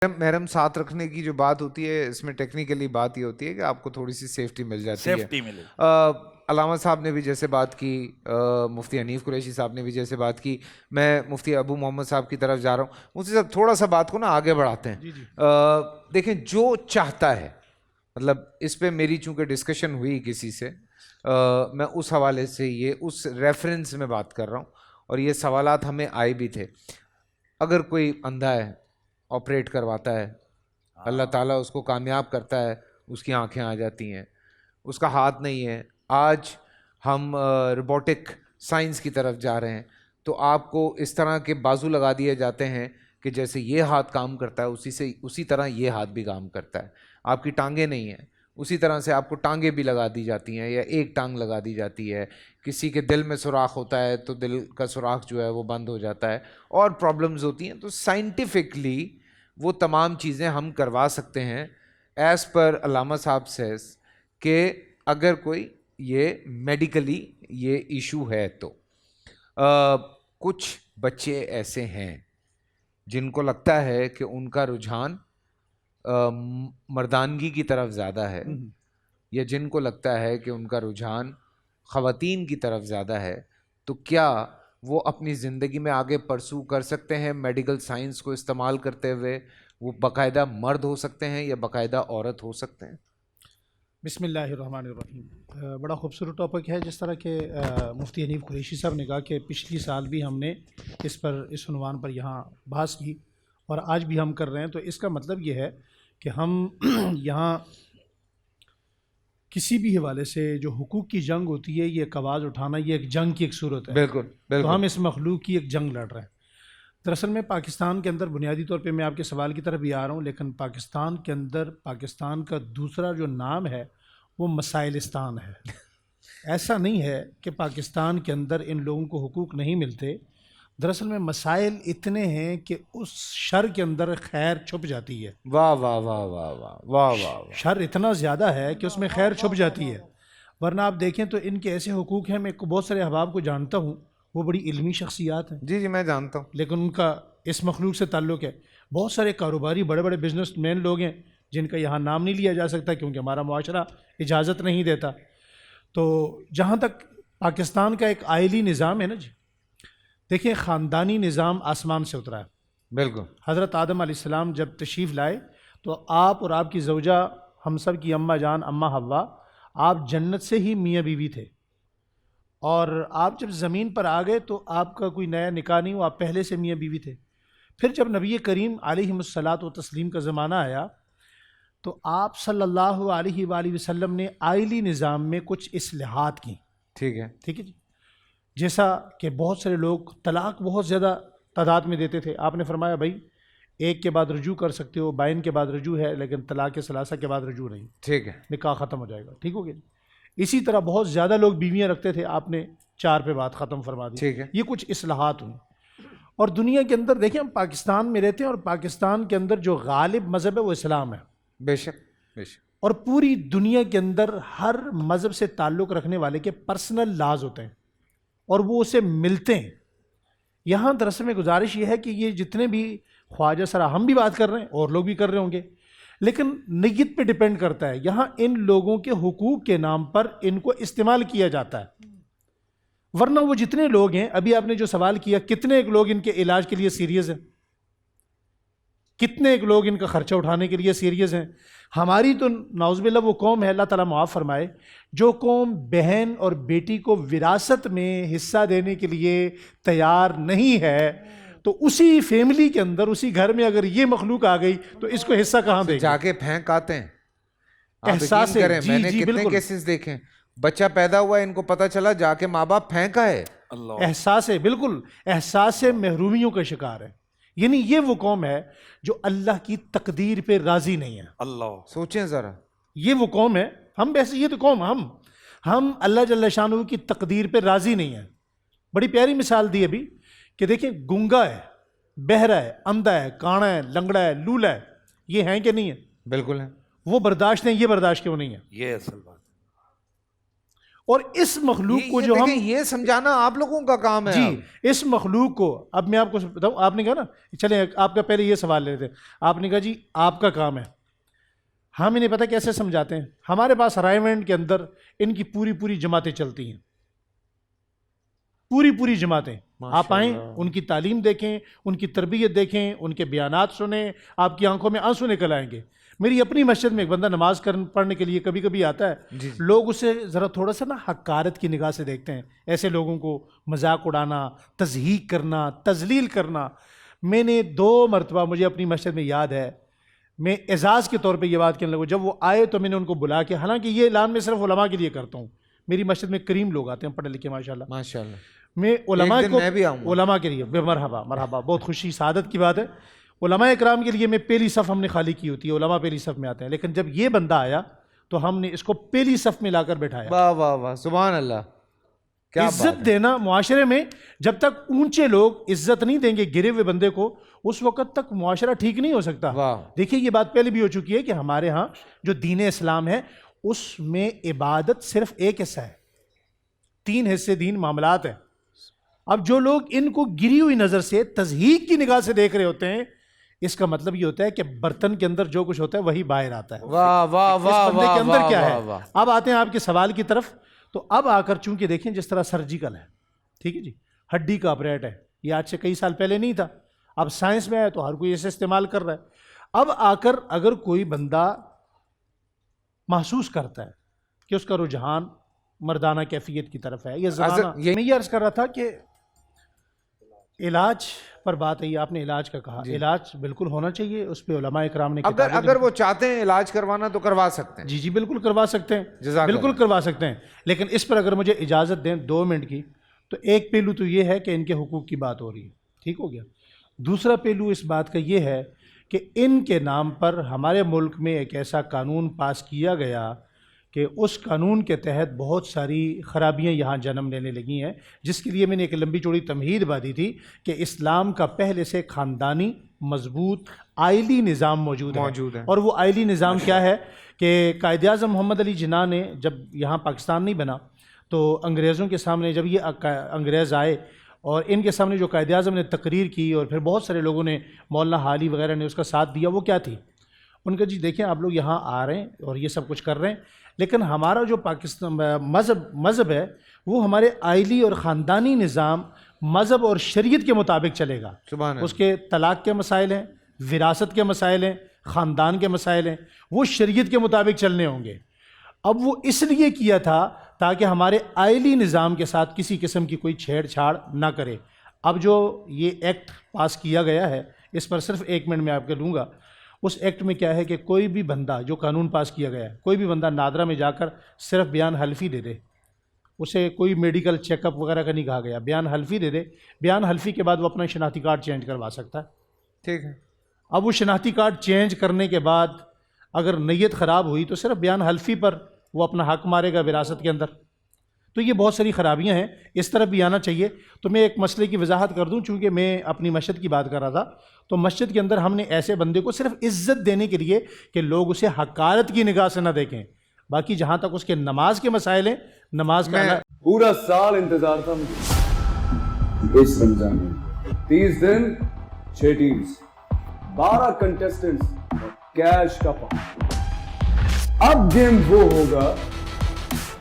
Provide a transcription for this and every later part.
محرم ساتھ رکھنے کی جو بات ہوتی ہے اس میں ٹیکنیکلی بات یہ ہوتی ہے کہ آپ کو تھوڑی سی سیفٹی مل جاتی ہے. علامہ صاحب نے بھی جیسے بات کی, مفتی حنیف قریشی صاحب نے بھی جیسے بات کی, میں مفتی ابو محمد صاحب کی طرف جا رہا ہوں. مفتی صاحب تھوڑا سا بات کو نا آگے بڑھاتے ہیں. دیکھیں جو چاہتا ہے, مطلب اس پہ میری چونکہ ڈسکشن ہوئی کسی سے, میں اس حوالے سے یہ اس ریفرنس میں بات کر رہا ہوں اور یہ سوالات ہمیں آئے بھی تھے. اگر کوئی اندھا ہے, آپریٹ کرواتا ہے, اللہ تعالیٰ اس کو کامیاب کرتا ہے, اس کی آنکھیں آ جاتی ہیں, اس کا ہاتھ نہیں ہے. آج ہم روبوٹک سائنس کی طرف جا رہے ہیں تو آپ کو اس طرح کے بازو لگا دیے جاتے ہیں کہ جیسے یہ ہاتھ کام کرتا ہے اسی طرح یہ ہاتھ بھی کام کرتا ہے. آپ کی ٹانگیں نہیں ہیں, اسی طرح سے آپ کو ٹانگیں بھی لگا دی جاتی ہیں یا ایک ٹانگ لگا دی جاتی ہے. کسی کے دل میں سوراخ ہوتا ہے تو دل کا سوراخ جو ہے وہ بند ہو جاتا ہے, اور پرابلمز ہوتی ہیں. تو سائنٹیفکلی وہ تمام چیزیں ہم کروا سکتے ہیں ایز پر علامہ صاحب سیز کہ اگر کوئی یہ میڈیکلی یہ ایشو ہے تو. کچھ بچے ایسے ہیں جن کو لگتا ہے کہ ان کا رجحان مردانگی کی طرف زیادہ ہے, یا جن کو لگتا ہے کہ ان کا رجحان خواتین کی طرف زیادہ ہے, تو کیا وہ اپنی زندگی میں آگے پرسو کر سکتے ہیں میڈیکل سائنس کو استعمال کرتے ہوئے؟ وہ باقاعدہ مرد ہو سکتے ہیں یا باقاعدہ عورت ہو سکتے ہیں؟ بسم اللہ الرحمن الرحیم. بڑا خوبصورت ٹاپک ہے. جس طرح کہ مفتی حنیف قریشی صاحب نے کہا کہ پچھلی سال بھی ہم نے اس عنوان پر یہاں بحث کی اور آج بھی ہم کر رہے ہیں, تو اس کا مطلب یہ ہے کہ ہم یہاں کسی بھی حوالے سے جو حقوق کی جنگ ہوتی ہے, یہ ایک آواز اٹھانا, یہ ایک جنگ کی ایک صورت ہے. بالکل تو ہم اس مخلوق کی ایک جنگ لڑ رہے ہیں. دراصل میں پاکستان کے اندر بنیادی طور پہ میں آپ کے سوال کی طرف بھی آ رہا ہوں, لیکن پاکستان کے اندر پاکستان کا دوسرا جو نام ہے وہ مسائلستان ہے. ایسا نہیں ہے کہ پاکستان کے اندر ان لوگوں کو حقوق نہیں ملتے. دراصل میں مسائل اتنے ہیں کہ اس شر کے اندر خیر چھپ جاتی ہے. واہ واہ واہ واہ واہ واہ واہ. شر اتنا زیادہ ہے کہ اس میں خیر چھپ جاتی ہے. ورنہ آپ دیکھیں تو ان کے ایسے حقوق ہیں, میں بہت سارے احباب کو جانتا ہوں, وہ بڑی علمی شخصیات ہیں. جی میں جانتا ہوں, لیکن ان کا اس مخلوق سے تعلق ہے. بہت سارے کاروباری بڑے بڑے بزنس مین لوگ ہیں جن کا یہاں نام نہیں لیا جا سکتا کیونکہ ہمارا معاشرہ اجازت نہیں دیتا. تو جہاں تک پاکستان کا ایک آئلی نظام ہے نا جی, دیکھیں خاندانی نظام آسمان سے اترا ہے. بالکل. حضرت آدم علیہ السلام جب تشریف لائے تو آپ اور آپ کی زوجہ, ہم سب کی اماں جان اماں حوا, آپ جنت سے ہی میاں بیوی تھے. اور آپ جب زمین پر آ گئے تو آپ کا کوئی نیا نکاح نہیں ہوا, آپ پہلے سے میاں بیوی تھے. پھر جب نبی کریم علیہ الصلاۃ و تسلیم کا زمانہ آیا تو آپ صلی اللہ علیہ وآلہ وسلم نے آئلی نظام میں کچھ اصلاحات کی. ٹھیک ہے جی. جیسا کہ بہت سارے لوگ طلاق بہت زیادہ تعداد میں دیتے تھے, آپ نے فرمایا بھائی ایک کے بعد رجوع کر سکتے ہو, بائن کے بعد رجوع ہے, لیکن طلاق ثلاثہ کے بعد رجوع نہیں. ٹھیک ہے, نکاح ختم ہو جائے گا. ٹھیک ہو گیا. اسی طرح بہت زیادہ لوگ بیویاں رکھتے تھے, آپ نے 4 پہ بات ختم فرما دی. ٹھیک ہے. یہ کچھ اصلاحات ہوئی. اور دنیا کے اندر دیکھیں, ہم پاکستان میں رہتے ہیں اور پاکستان کے اندر جو غالب مذہب ہے وہ اسلام ہے. بے شک بے شک. اور پوری دنیا کے اندر ہر مذہب سے تعلق رکھنے والے کے پرسنل لاز ہوتے ہیں اور وہ اسے ملتے ہیں. یہاں دراصل میں گزارش یہ ہے کہ یہ جتنے بھی خواجہ سرا, ہم بھی بات کر رہے ہیں اور لوگ بھی کر رہے ہوں گے, لیکن نیت پہ ڈیپینڈ کرتا ہے. یہاں ان لوگوں کے حقوق کے نام پر ان کو استعمال کیا جاتا ہے. ورنہ وہ جتنے لوگ ہیں, ابھی آپ نے جو سوال کیا, کتنے ایک لوگ ان کے علاج کے لیے سیریس ہیں, کتنے ایک لوگ ان کا خرچہ اٹھانے کے لیے سیریس ہیں. ہماری تو نعوذ باللہ وہ قوم ہے, اللہ تعالیٰ معاف فرمائے, جو قوم بہن اور بیٹی کو وراثت میں حصہ دینے کے لیے تیار نہیں ہے, تو اسی فیملی کے اندر, اسی گھر میں اگر یہ مخلوق آ گئی تو اس کو حصہ کہاں دے گی؟ جا کے پھینک آتے ہیں. احساس کریں, میں نے کتنے کیسز دیکھے, بچہ پیدا ہوا ان کو پتہ چلا, جا کے ماں باپ پھینکا ہے. احساس ہے, بالکل احساس محرومیوں کا شکار ہے. یعنی یہ وہ قوم ہے جو اللہ کی تقدیر پہ راضی نہیں ہے. اللہ سوچیں ذرا, یہ وہ قوم ہے. ہم ویسے یہ تو قوم, ہم اللہ جل شانہ کی تقدیر پہ راضی نہیں ہیں. بڑی پیاری مثال دی ابھی کہ دیکھیں, گنگا ہے, بہرا ہے, اندھا ہے, کانا ہے, لنگڑا ہے, لولا ہے, یہ ہیں کہ نہیں ہے؟ بالکل ہے. وہ برداشت ہیں, یہ برداشت کیوں نہیں ہے؟ یہ اصل بات. اور اس مخلوق کو جو ہم یہ سمجھانا آپ لوگوں کا کام ہے. جی اس مخلوق کو اب میں آپ کو بتاؤں, آپ نے کہا نا چلیں آپ کا پہلے یہ سوال لے رہے تھے, آپ نے کہا جی آپ کا کام ہے, ہم انہیں پتہ کیسے سمجھاتے ہیں. ہمارے پاس رائے کے اندر ان کی پوری جماعتیں چلتی ہیں, پوری جماعتیں. آپ آئیں, ان کی تعلیم دیکھیں, ان کی تربیت دیکھیں, ان کے بیانات سنیں, آپ کی آنکھوں میں آنسو نکل آئیں گے. میری اپنی مسجد میں ایک بندہ نماز پڑھنے کے لیے کبھی کبھی آتا ہے, لوگ اسے ذرا تھوڑا سا نا حقارت کی نگاہ سے دیکھتے ہیں. ایسے لوگوں کو مذاق اڑانا, تضحیک کرنا, تذلیل کرنا. میں نے 2 مرتبہ, مجھے اپنی مسجد میں یاد ہے, میں اعزاز کے طور پہ یہ بات کہنے لگا. جب وہ آئے تو میں نے ان کو بلا کے, حالانکہ یہ اعلان میں صرف علماء کے لیے کرتا ہوں, میری مسجد میں کریم لوگ آتے ہیں پڑھے لکھے ماشاءاللہ, میں علماء کو علماء کے لیے مرحبا بہت خوشی سعادت کی بات ہے. علماء اکرام کے لیے میں پہلی صف ہم نے خالی کی ہوتی ہے, علماء پہلی صف میں آتے ہیں. لیکن جب یہ بندہ آیا تو ہم نے اس کو پہلی صف میں لا کر بٹھایا. واہ واہ واہ, سبحان اللہ. عزت دینا معاشرے میں, جب تک اونچے لوگ عزت نہیں دیں گے گرے ہوئے بندے کو, اس وقت تک معاشرہ ٹھیک نہیں ہو سکتا. دیکھیے یہ بات پہلے بھی ہو چکی ہے کہ ہمارے ہاں جو دین اسلام ہے اس میں عبادت صرف ایک حصہ ہے, 3 حصے دین معاملات ہیں. اب جو لوگ ان کو گری ہوئی نظر سے تضحیک کی نگاہ سے دیکھ رہے ہوتے ہیں, اس کا مطلب یہ ہوتا ہے کہ برتن کے اندر جو کچھ ہوتا ہے وہی باہر آتا ہے. واہ واہ واہ, اس بندے کے اندر کیا ہے. اب آتے ہیں آپ کے سوال کی طرف. تو اب آ کر چونکہ دیکھیں جس طرح سرجیکل ہے, ٹھیک ہے جی, ہڈی کا آپریٹ ہے, یہ آج سے کئی سال پہلے نہیں تھا, اب سائنس میں آیا تو ہر کوئی اسے استعمال کر رہا ہے. اب آ کر اگر کوئی بندہ محسوس کرتا ہے کہ اس کا رجحان مردانہ کیفیت کی طرف ہے, یہ زمانہ, میں یہ عرض کر رہا تھا کہ علاج پر بات ہے, آپ نے علاج کا کہا, علاج بالکل ہونا چاہیے, اس پہ علماء اکرام نے اگر وہ چاہتے ہیں علاج کروانا تو کروا سکتے ہیں. جی بالکل کروا سکتے ہیں, بالکل کروا سکتے ہیں. لیکن اس پر اگر مجھے اجازت دیں 2 منٹ کی, تو ایک پہلو تو یہ ہے کہ ان کے حقوق کی بات ہو رہی ہے, ٹھیک ہو گیا. دوسرا پہلو اس بات کا یہ ہے کہ ان کے نام پر ہمارے ملک میں ایک ایسا قانون پاس کیا گیا کہ اس قانون کے تحت بہت ساری خرابیاں یہاں جنم لینے لگی ہیں, جس کے لیے میں نے ایک لمبی چوڑی تمہید باندھی تھی کہ اسلام کا پہلے سے خاندانی مضبوط آئلی نظام موجود ہے. اور وہ آئلی نظام کیا ہے کہ قائد اعظم محمد علی جناح نے جب یہاں پاکستان نہیں بنا تو انگریزوں کے سامنے, جب یہ انگریز آئے اور ان کے سامنے جو قائد اعظم نے تقریر کی اور پھر بہت سارے لوگوں نے, مولانا حالی وغیرہ نے اس کا ساتھ دیا, وہ کیا تھی, ان کا جی دیکھیں آپ لوگ یہاں آ رہے ہیں اور یہ سب کچھ کر رہے ہیں, لیکن ہمارا جو پاکستان مذہب ہے وہ ہمارے آئلی اور خاندانی نظام مذہب اور شریعت کے مطابق چلے گا. اس کے طلاق کے مسائل ہیں, وراثت کے مسائل ہیں, خاندان کے مسائل ہیں, وہ شریعت کے مطابق چلنے ہوں گے. اب وہ اس لیے کیا تھا تاکہ ہمارے آئلی نظام کے ساتھ کسی قسم کی کوئی چھیڑ چھاڑ نہ کرے. اب جو یہ ایکٹ پاس کیا گیا ہے, اس پر صرف 1 منٹ میں آپ کے لوں گا. اس ایکٹ میں کیا ہے کہ کوئی بھی بندہ, جو قانون پاس کیا گیا ہے, کوئی بھی بندہ نادرا میں جا کر صرف بیان حلفی دے دے, اسے کوئی میڈیکل چیک اپ وغیرہ کا نہیں کہا گیا, بیان حلفی دے دے, بیان حلفی کے بعد وہ اپنا شناختی کارڈ چینج کروا سکتا ہے. ٹھیک ہے. اب وہ شناختی کارڈ چینج کرنے کے بعد اگر نیت خراب ہوئی تو صرف بیان حلفی پر وہ اپنا حق مارے گا وراثت کے اندر. تو یہ بہت ساری خرابیاں ہیں, اس طرف بھی آنا چاہیے. تو میں ایک مسئلے کی وضاحت کر دوں, چونکہ میں اپنی مسجد کی بات کر رہا تھا, تو مسجد کے اندر ہم نے ایسے بندے کو صرف عزت دینے کے لیے کہ لوگ اسے حقارت کی نگاہ سے نہ دیکھیں, باقی جہاں تک اس کے نماز کے مسائل ہیں, نماز کا پورا سال انتظار تھا مجھے اس رمضان میں. 30 دن 6 ٹیمز, 12 کنٹیسٹنٹس, کیش کا پاؤں. اب گیم وہ ہوگا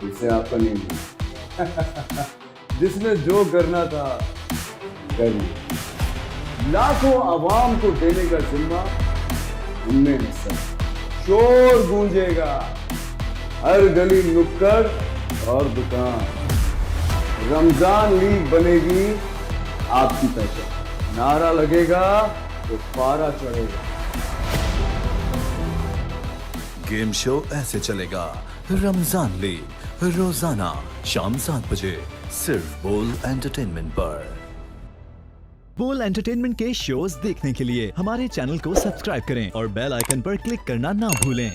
جسے آپ کا نہیں ہوگا, جس نے جو کرنا تھا کر لیا. لاکھوں عوام کو دینے کا ذمہ ان میں حصہ. شور گونجے گا ہر گلی نکڑ اور دکان. رمضان لیگ بنے گی آپ کی پہچان. نعرہ لگے گا تو پارا چڑھے گا. گیم شو ایسے چلے گا. رمضان لیگ روزانہ شام 7 بجے صرف بول انٹرٹینمنٹ پر. بول انٹرٹینمنٹ کے شوز دیکھنے کے لیے ہمارے چینل کو سبسکرائب کریں اور بیل آئیکن پر کلک کرنا نہ بھولیں.